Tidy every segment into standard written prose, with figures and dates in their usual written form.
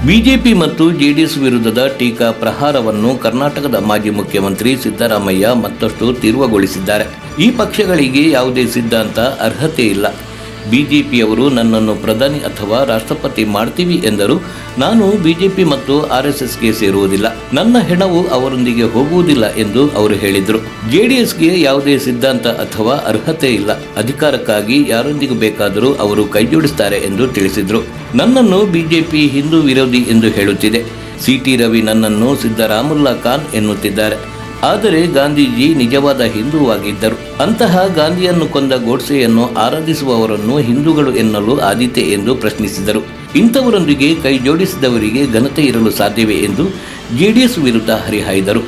BJP ಮತ್ತು JDS ವಿರುದ್ಧದ ಟೀಕಾ ಪ್ರಹಾರವನ್ನು ಕರ್ನಾಟಕದ ಮಾಜಿ ಮುಖ್ಯಮಂತ್ರಿ ಸಿದ್ದರಾಮಯ್ಯ ಮತ್ತಷ್ಟು ತೀವ್ರಗೊಳಿಸಿದ್ದಾರೆ. ಈ ಪಕ್ಷಗಳಿಗೆ ಯಾವುದೇ ಸಿದ್ಧಾಂತ, ಅರ್ಹತೆ ಇಲ್ಲ. ಬಿಜೆಪಿಯವರು ನನ್ನನ್ನು ಪ್ರಧಾನಿ ಅಥವಾ ರಾಷ್ಟ್ರಪತಿ ಮಾಡ್ತೀವಿ ಎಂದರು. ನಾನು ಬಿಜೆಪಿ ಮತ್ತು ಆರ್ಎಸ್ಎಸ್ಗೆ ಸೇರುವುದಿಲ್ಲ. ನನ್ನ ಹೆಣವು ಅವರೊಂದಿಗೆ ಹೋಗುವುದಿಲ್ಲ ಎಂದು ಅವರು ಹೇಳಿದರು. ಜೆಡಿಎಸ್ಗೆ ಯಾವುದೇ ಸಿದ್ಧಾಂತ ಅಥವಾ ಅರ್ಹತೆ ಇಲ್ಲ. ಅಧಿಕಾರಕ್ಕಾಗಿ ಯಾರೊಂದಿಗೂ ಬೇಕಾದರೂ ಅವರು ಕೈಜೋಡಿಸುತ್ತಾರೆ ಎಂದು ತಿಳಿಸಿದರು. ನನ್ನನ್ನು ಬಿಜೆಪಿ ಹಿಂದೂ ವಿರೋಧಿ ಎಂದು ಹೇಳುತ್ತಿದೆ. ಸಿಟಿ ರವಿ ನನ್ನನ್ನು ಸಿದ್ದರಾಮುಲ್ಲಾ ಖಾನ್ ಎನ್ನುತ್ತಿದ್ದಾರೆ. ಆದರೆ ಗಾಂಧೀಜಿ ನಿಜವಾದ ಹಿಂದೂವಾಗಿದ್ದರು. ಅಂತಹ ಗಾಂಧಿಯನ್ನು ಕೊಂದ ಗೋಡ್ಸೆಯನ್ನು ಆರಾಧಿಸುವವರನ್ನು ಹಿಂದೂಗಳು ಎನ್ನಲು ಆದೀತೆ ಎಂದು ಪ್ರಶ್ನಿಸಿದರು. ಇಂಥವರೊಂದಿಗೆ ಕೈ ಜೋಡಿಸಿದವರಿಗೆ ಘನತೆ ಇರಲು ಸಾಧ್ಯವೇ ಎಂದು ಜೆಡಿಎಸ್ ವಿರುದ್ಧ ಹರಿಹಾಯ್ದರು.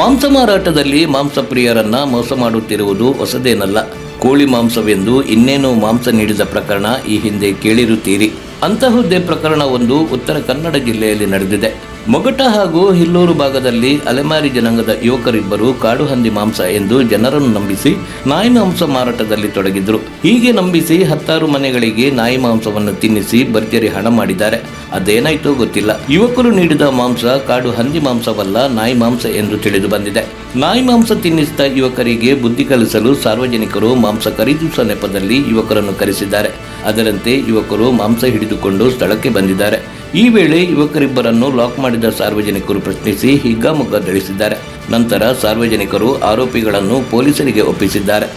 ಮಾಂಸ ಮಾರಾಟದಲ್ಲಿ ಮಾಂಸಪ್ರಿಯರನ್ನ ಮೋಸ ಮಾಡುತ್ತಿರುವುದು ಹೊಸದೇನಲ್ಲ. ಕೋಳಿ ಮಾಂಸವೆಂದು ಇನ್ನೇನು ಮಾಂಸ ನೀಡಿದ ಪ್ರಕರಣ ಈ ಹಿಂದೆ ಕೇಳಿರುತ್ತೀರಿ. ಅಂತಹುದೇ ಪ್ರಕರಣವೊಂದು ಉತ್ತರ ಕನ್ನಡ ಜಿಲ್ಲೆಯಲ್ಲಿ ನಡೆದಿದೆ. ಮೊಗಟ ಹಾಗೂ ಹಿಲ್ಲೂರು ಭಾಗದಲ್ಲಿ ಅಲೆಮಾರಿ ಜನಾಂಗದ ಯುವಕರಿಬ್ಬರು ಕಾಡು ಹಂದಿ ಮಾಂಸ ಎಂದು ಜನರನ್ನು ನಂಬಿಸಿ ನಾಯಿ ಮಾಂಸ ಮಾರಾಟದಲ್ಲಿ ತೊಡಗಿದ್ರು. ಹೀಗೆ ನಂಬಿಸಿ 10 ಮನೆಗಳಿಗೆ ನಾಯಿ ಮಾಂಸವನ್ನು ತಿನ್ನಿಸಿ ಭರ್ಜರಿ ಹಣ ಮಾಡಿದ್ದಾರೆ. ಅದೇನಾಯ್ತೋ ಗೊತ್ತಿಲ್ಲ. ಯುವಕರು ನೀಡಿದ ಮಾಂಸ ಕಾಡು ಹಂದಿ ಮಾಂಸವಲ್ಲ, ನಾಯಿ ಮಾಂಸ ಎಂದು ತಿಳಿದು ಬಂದಿದೆ. ನಾಯಿ ಮಾಂಸ ತಿನ್ನಿಸಿದ ಯುವಕರಿಗೆ ಬುದ್ಧಿ ಕಲಿಸಲು ಸಾರ್ವಜನಿಕರು ಮಾಂಸ ಖರೀದಿಸುವ ನೆಪದಲ್ಲಿ ಯುವಕರನ್ನು ಕರೆಸಿದ್ದಾರೆ. ಅದರಂತೆ ಯುವಕರು ಮಾಂಸ ಹಿಡಿದುಕೊಂಡು ಸ್ಥಳಕ್ಕೆ ಬಂದಿದ್ದಾರೆ. ಈ ವೇಳೆ ಯುವಕರಿಬ್ಬರನ್ನು ಲಾಕ್ ಮಾಡಿದ ಸಾರ್ವಜನಿಕರು ಪ್ರಶ್ನಿಸಿ ಹಿಗ್ಗಾಮುಗ್ಗ ಧರಿಸಿದ್ದಾರೆ. ನಂತರ ಸಾರ್ವಜನಿಕರು ಆರೋಪಿಗಳನ್ನು ಪೊಲೀಸರಿಗೆ ಒಪ್ಪಿಸಿದ್ದಾರೆ.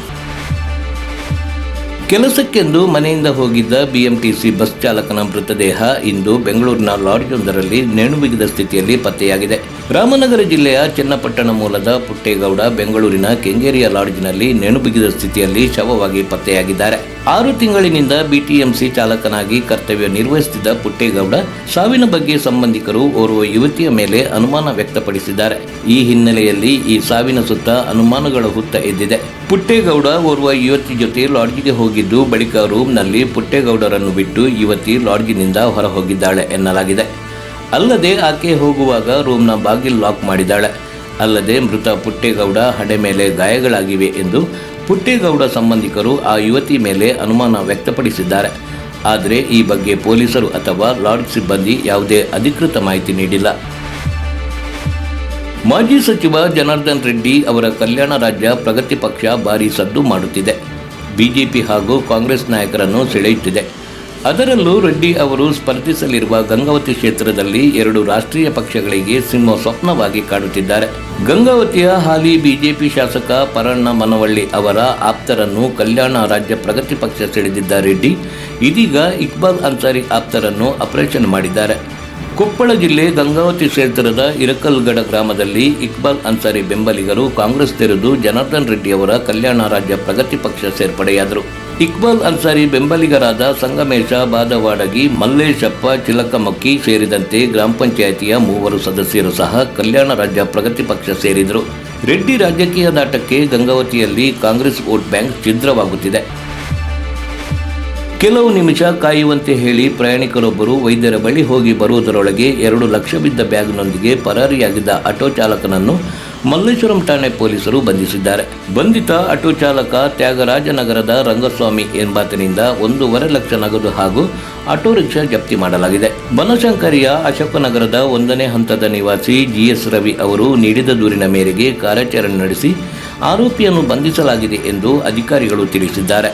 ಕೆಲಸಕ್ಕೆಂದು ಮನೆಯಿಂದ ಹೋಗಿದ್ದ ಬಿಎಂಟಿಸಿ ಬಸ್ ಚಾಲಕನ ಮೃತದೇಹ ಇಂದು ಬೆಂಗಳೂರಿನ ಲಾಡ್ಜೊಂದರಲ್ಲಿ ನೇಣುಬಿಗಿದ ಸ್ಥಿತಿಯಲ್ಲಿ ಪತ್ತೆಯಾಗಿದೆ. ರಾಮನಗರ ಜಿಲ್ಲೆಯ ಚನ್ನಪಟ್ಟಣ ಮೂಲದ ಪುಟ್ಟೇಗೌಡ ಬೆಂಗಳೂರಿನ ಕೆಂಗೇರಿಯ ಲಾಡ್ಜ್ನಲ್ಲಿ ನೇಣುಬಿಗಿದ ಸ್ಥಿತಿಯಲ್ಲಿ ಶವವಾಗಿ ಪತ್ತೆಯಾಗಿದ್ದಾರೆ. 6 ತಿಂಗಳಿನಿಂದ ಬಿಟಿಎಂಸಿ ಚಾಲಕನಾಗಿ ಕರ್ತವ್ಯ ನಿರ್ವಹಿಸುತ್ತಿದ್ದ ಪುಟ್ಟೇಗೌಡ ಸಾವಿನ ಬಗ್ಗೆ ಸಂಬಂಧಿಕರು ಓರ್ವ ಯುವತಿಯ ಮೇಲೆ ಅನುಮಾನ ವ್ಯಕ್ತಪಡಿಸಿದ್ದಾರೆ. ಈ ಹಿನ್ನೆಲೆಯಲ್ಲಿ ಈ ಸಾವಿನ ಸುತ್ತ ಅನುಮಾನಗಳ ಹುತ್ತ ಎದ್ದಿದೆ. ಪುಟ್ಟೇಗೌಡ ಓರ್ವ ಯುವತಿ ಜೊತೆ ಲಾಡ್ಜಿಗೆ ಹೋಗಿದ್ದು, ಬಳಿಕ ರೂಮ್ನಲ್ಲಿ ಪುಟ್ಟೇಗೌಡರನ್ನು ಬಿಟ್ಟು ಯುವತಿ ಲಾಡ್ಜಿನಿಂದ ಹೊರ ಹೋಗಿದ್ದಾಳೆ ಎನ್ನಲಾಗಿದೆ. ಅಲ್ಲದೆ ಆಕೆ ಹೋಗುವಾಗ ರೂಮ್ನ ಬಾಗಿಲು ಲಾಕ್ ಮಾಡಿದ್ದಾಳೆ. ಅಲ್ಲದೆ ಮೃತ ಪುಟ್ಟೇಗೌಡ ಹಣೆ ಮೇಲೆ ಗಾಯಗಳಾಗಿವೆ ಎಂದು ಪುಟ್ಟೇಗೌಡ ಸಂಬಂಧಿಕರು ಆ ಯುವತಿ ಮೇಲೆ ಅನುಮಾನ ವ್ಯಕ್ತಪಡಿಸಿದ್ದಾರೆ. ಆದರೆ ಈ ಬಗ್ಗೆ ಪೊಲೀಸರು ಅಥವಾ ಲಾಡ್ಜ್ ಸಿಬ್ಬಂದಿ ಯಾವುದೇ ಅಧಿಕೃತ ಮಾಹಿತಿ ನೀಡಿಲ್ಲ. ಮಾಜಿ ಸಚಿವ ಜನಾರ್ದನ್ ರೆಡ್ಡಿ ಅವರ ಕಲ್ಯಾಣ ರಾಜ್ಯ ಪ್ರಗತಿ ಪಕ್ಷ ಭಾರೀ ಸದ್ದು ಮಾಡುತ್ತಿದೆ. ಬಿಜೆಪಿ ಹಾಗೂ ಕಾಂಗ್ರೆಸ್ ನಾಯಕರನ್ನು ಸೆಳೆಯುತ್ತಿದೆ. ಅದರಲ್ಲೂ ರೆಡ್ಡಿ ಅವರು ಸ್ಪರ್ಧಿಸಲಿರುವ ಗಂಗಾವತಿ ಕ್ಷೇತ್ರದಲ್ಲಿ 2 ರಾಷ್ಟ್ರೀಯ ಪಕ್ಷಗಳಿಗೆ ಸಿಂಹ ಸ್ವಪ್ನವಾಗಿ ಕಾಡುತ್ತಿದ್ದಾರೆ. ಗಂಗಾವತಿಯ ಹಾಲಿ ಬಿಜೆಪಿ ಶಾಸಕ ಪರಣ್ಣ ಮನವಳ್ಳಿ ಅವರ ಆಪ್ತರನ್ನು ಕಲ್ಯಾಣ ರಾಜ್ಯ ಪ್ರಗತಿ ಪಕ್ಷ ಸೆಳೆದಿದ್ದ ರೆಡ್ಡಿ ಇದೀಗ ಇಕ್ಬಾಲ್ ಅನ್ಸಾರಿ ಆಪ್ತರನ್ನು ಆಪರೇಷನ್ ಮಾಡಿದ್ದಾರೆ. ಕೊಪ್ಪಳ ಜಿಲ್ಲೆ ಗಂಗಾವತಿ ಕ್ಷೇತ್ರದ ಇರಕಲ್ಗಡ ಗ್ರಾಮದಲ್ಲಿ ಇಕ್ಬಾಲ್ ಅನ್ಸಾರಿ ಬೆಂಬಲಿಗರು ಕಾಂಗ್ರೆಸ್ ತೆರೆದು ಜನಾರ್ದನ್ ರೆಡ್ಡಿ ಅವರ ಕಲ್ಯಾಣ ರಾಜ್ಯ ಪ್ರಗತಿ ಪಕ್ಷ ಸೇರ್ಪಡೆಯಾದರು. ಇಕ್ಬಾಲ್ ಅನ್ಸಾರಿ ಬೆಂಬಲಿಗರಾದ ಸಂಗಮೇಶ ಬಾದವಾಡಗಿ, ಮಲ್ಲೇಶಪ್ಪ ಚಿಲಕಮಕ್ಕಿ ಸೇರಿದಂತೆ ಗ್ರಾಮ ಪಂಚಾಯಿತಿಯ 3 ಸದಸ್ಯರು ಸಹ ಕಲ್ಯಾಣ ರಾಜ್ಯ ಪ್ರಗತಿ ಪಕ್ಷ ಸೇರಿದರು. ರೆಡ್ಡಿ ರಾಜಕೀಯ ದಾಟಕ್ಕೆ ಗಂಗಾವತಿಯಲ್ಲಿ ಕಾಂಗ್ರೆಸ್ ವೋಟ್ ಬ್ಯಾಂಕ್ ಛಿದ್ರವಾಗುತ್ತಿದೆ. ಕೆಲವು ನಿಮಿಷ ಕಾಯುವಂತೆ ಹೇಳಿ ಪ್ರಯಾಣಿಕರೊಬ್ಬರು ವೈದ್ಯರ ಬಳಿ ಹೋಗಿ ಬರುವುದರೊಳಗೆ 2 ಲಕ್ಷ ಬಿದ್ದ ಬ್ಯಾಗ್ನೊಂದಿಗೆ ಪರಾರಿಯಾಗಿದ್ದ ಆಟೋ ಚಾಲಕನನ್ನು ಮಲ್ಲೇಶ್ವರಂ ಠಾಣೆ ಪೊಲೀಸರು ಬಂಧಿಸಿದ್ದಾರೆ. ಬಂಧಿತ ಆಟೋ ಚಾಲಕ ತ್ಯಾಗರಾಜನಗರದ ರಂಗಸ್ವಾಮಿ ಎಂಬಾತನಿಂದ 1.5 ಲಕ್ಷ ನಗದು ಹಾಗೂ ಆಟೋ ರಿಕ್ಷಾ ಜಪ್ತಿ ಮಾಡಲಾಗಿದೆ. ಬನಶಂಕರಿಯ ಅಶೋಕನಗರದ 1ನೇ ಹಂತದ ನಿವಾಸಿ ಜಿಎಸ್ ರವಿ ಅವರು ನೀಡಿದ ದೂರಿನ ಮೇರೆಗೆ ಕಾರ್ಯಾಚರಣೆ ನಡೆಸಿ ಆರೋಪಿಯನ್ನು ಬಂಧಿಸಲಾಗಿದೆ ಎಂದು ಅಧಿಕಾರಿಗಳು ತಿಳಿಸಿದ್ದಾರೆ.